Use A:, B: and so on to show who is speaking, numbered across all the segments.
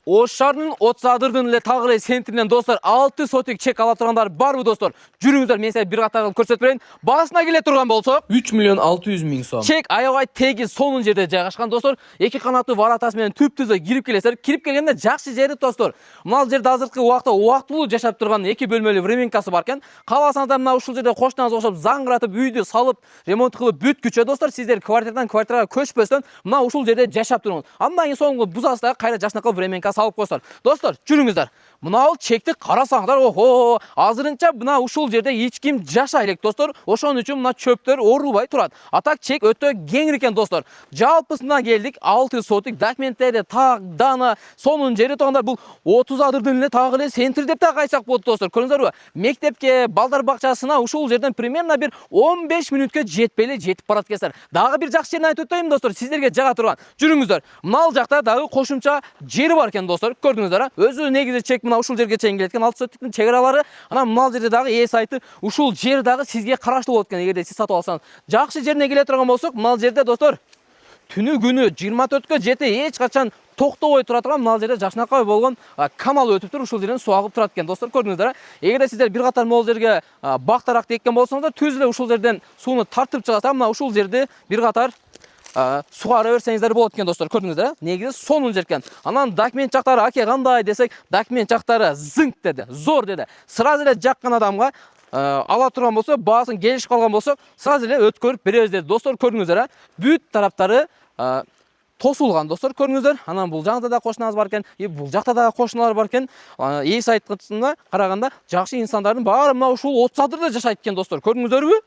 A: Ош шаарынын 30 адырдын эле тагы эле центринен достор 6 сотик чек ала тургандар барбы достор? Жүрүңүздөр, мен силерге бир катар кылып көрсөтүп берейин. Баасына келе турган болсок,
B: 3 миллион 600 миң сом.
A: чек аябай тегиз сонун жерде жайгашкан достор. Эки канаттуу варатасы менен түп-түзө кирип келесиздер. Кирип келгенде жакшы жери достор. Мына жерде азыркы убакта убактылуу жашап турган 2 бөлмөлүү временкасы бар экен. Кааласаңыздар мына ушул жерде кошунаңыз окшоп заңгыратып үйдү салып, ремонт кылып бүткүчө достор, сиздер квартирадан квартирага көчпөстөн мына ушул жерде жашап туруңуз. Андан кийин соңку бузасыз да кайра жашынакы временка салып койсоңуздар. Достор, жүрүңүздөр. Мына чекти карасаңдар, охо, азырынча мына ушул жерде эч ким жашай элек достор. Ошон үчүн мына чөптөр орулбай турат. Атак чек өтө кеңир экен достор. Жалпысына келдик 6 сотик документтери так дана сонун жери тургандар. Бул 30 адырдын эле тагы эле центр деп да кайсак болот достор. Көрүңүздөрбү? Мектепке, балдар бакчасына ушул жерден примерно бир 15 мүнөткө жетпей эле жетип барат экенсиздер. Дагы бир жакшы жерин айтып өтөйүн достор, сиздерге жага турган. Жүрүңүздөр. Мына жакта дагы кошумча жери бар экен достор. Көрдүңүздөр, өзү негизи чек мына ушул жерге чейин келет экен. 6 сотиктин чек аралары. Анан мына жерде дагы эс сайты ушул жер дагы сизге караштуу болот экен. Эгерде сиз сатып алсаңыз, жакшы жерине келе турган болсок, мына жерде достор түнү күнү 24-кө 7 эч качан токтобой тура турган мына жерде жакшынакай болгон канал өтүп туруп ушул жерден суу агып турат экен достор. Көрдүңүздөр. Эгерде сиздер бир катар могул жерге бактарак теккен болсоңуздар, түз эле ушул жерден сууну тартып чыгасыздар. Мына ушул жерде бир катар сугара берсеңиздер болот экен достор. Көрдүңүздөр. Негизи сонун жер экен. Анан документ жактары аке кандай десек, документ жактары зыңк деди, зор деди. Сразу эле жаккан адамга ала турган болсо, баасын келишип калган болсо, сразу эле өткөрүп беребиз деди достор. Көрдүңүздөр. Бүт тараптары тосулган достор. Көрдүңүздөр. Анан бул жакта да кошунабыз бар экен, бул жакта да кошуналар бар экен. Эс айткысына караганда жакшы инсандардын баары мына ушул 30 адырда жашайт экен достор. Көрдүңүздөрбү?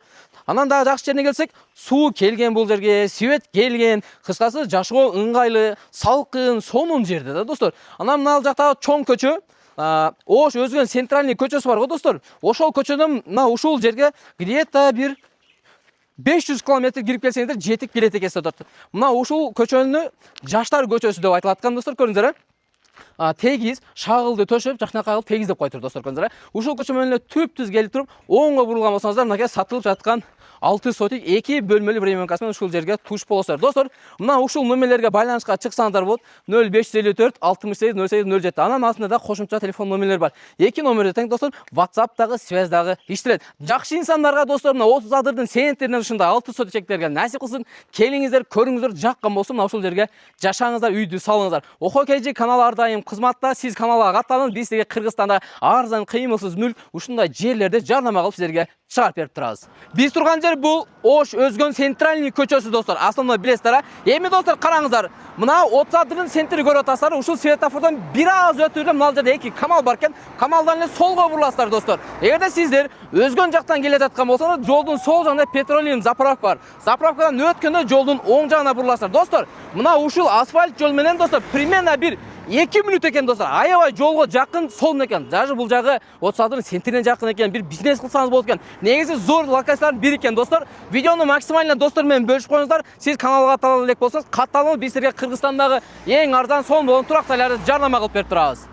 A: Анан дагы жакшы жерине келсек, суу келген бул жерге, свет келген, кыскасы жашоо ыңгайлы, салкын, сонун жерде да достор. Анан мына жакта чоң көчө, Ош өзгөн центральный көчөсү бар го достор. Ошол көчөдөн мына ушул жерге где-то бир 500 километр кирип келсеңиздер жетип келет экенсиздер. Мына ушул көчөнү жаштар көчөсү деп айтылат экен достор. Көрүңүздөр. Тегиз шагылды төшөп, жакшынакай кылып тегиздеп койтур достор. Көрүңүздөр. Ушул көчө менен эле түп-түз келип туруп, оңго бурулган болсоңуздар, мынакей сатылып жаткан 6 сотик 2 бөлмөлүү временкасы менен ушул жерге туш болосуздар. Достор, мына ушул номерлерге байланышка чыксаңыздар болот. 0554 68 08 07. Анан астында да кошумча телефон номерлери бар. Эки номерде тең достор, WhatsApp-дагы, связь дагы иштелет. Жакшы инсандарга достор, мына 30 адырдын центринен ушундай 6 сотик чектерге насип кылсын. Келиңиздер, көрүңүздөр, жаккан болсо мына ушул жерге жашаңыздар, үйдү салыңыздар. Охо KG каналы ар дайым кызматта. Сиз каналга каттанып, биз сизге Кыргызстанда арзан, кыймылсыз мүлк ушундай жерлерде жарнама кылып силерге чыгарып берип турабыз. Биз турган жер бул Ош өзгөн центральный көчөсү достор. Основной билесиздер. Эми достор караңыздар. Мына 30 адырдын центри көрүп атасыздар. Ушул светофордон бир аз өтүүдө мына жерде эки камал бар экен. Камалдан эле солго буруласыздар достор. Эгерде сиздер өзгөн жактан келе жаткан болсоңуз, жолдун сол жагында петролиум заправка бар. Заправкадан өткөндө жолдун оң жагына буруласыздар достор. Мына ушул асфальт жол менен достор примерно бир 2 мүнөт экен достор. Аябай жолго жакын, сонун экен. Даже бул жагы 30 адырдын центрине жакын экен. Бир бизнес кылсаңыз болот экен. Негизи зор локациялардын бири экен достор. Видеону максимально достор менен бөлүшүп коюңуздар. Сиз каналга каттала элек болсоңуз, катталыңыз. Биз силерге Кыргызстандагы эң арзан, сонун болгон турак жайларды жарнама кылып берип турабыз.